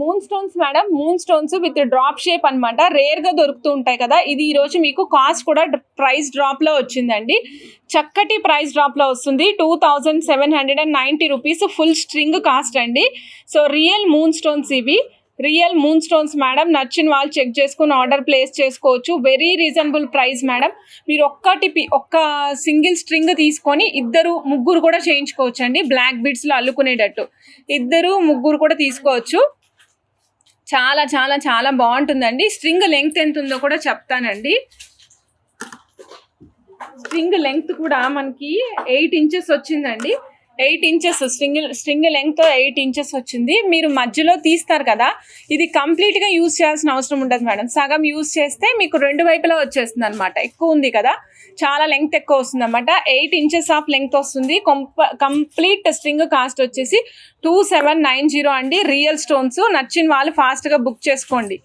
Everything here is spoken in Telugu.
Moon stones madam, moon stones with drop shape అనమాట. రేర్ గా దొరుకుతూ ఉంటాయి కదా, ఇది ఈ రోజు మీకు కాస్ట్ కూడా ప్రైస్ డ్రాప్ లో వచ్చిందండి. చక్కటి ప్రైస్ డ్రాప్ లో వస్తుంది. 2790 రూపీస్ ఫుల్ స్ట్రింగ్ కాస్ట్ అండి. సో రియల్ మూన్ స్టోన్స్ ఇవి, రియల్ మూన్ స్టోన్స్ మేడం. నచ్చిన వాళ్ళు చెక్ చేసుకుని ఆర్డర్ ప్లేస్ చేసుకోవచ్చు. Very reasonable price madam. మీరు ఒక్క సింగిల్ స్ట్రింగ్ తీసుకొని ఇద్దరు ముగ్గురు కూడా చేయించుకోవచ్చు అండి. బ్లాక్ బీడ్స్లో అల్లుకునేటట్టు ఇద్దరు ముగ్గురు కూడా తీసుకోవచ్చు. చాలా చాలా చాలా బాగుంటుందండి. స్ట్రింగ్ లెంగ్త్ ఎంత ఉందో కూడా చెప్తానండి. స్ట్రింగ్ లెంగ్త్ కూడా మనకి 8 ఇంచెస్ వచ్చిందండి. 8 ఇంచెస్ స్ట్రింగ్ లెంగ్త్ 8 ఇంచెస్ వచ్చింది. మీరు మధ్యలో తీస్తారు కదా, ఇది కంప్లీట్గా యూజ్ చేయాల్సిన అవసరం ఉండదు మేడం. సగం యూజ్ చేస్తే మీకు రెండు వైపులా వచ్చేస్తుంది అనమాట. ఎక్కువ ఉంది కదా, చాలా లెంగ్త్ ఎక్కువ వస్తుంది అనమాట. 8 ఇంచెస్ ఆఫ్ లెంగ్త్ వస్తుంది. కంప్లీట్ స్ట్రింగ్ కాస్ట్ వచ్చేసి 2790 అండి. Real stones. నచ్చిన వాళ్ళు ఫాస్ట్గా బుక్ చేసుకోండి.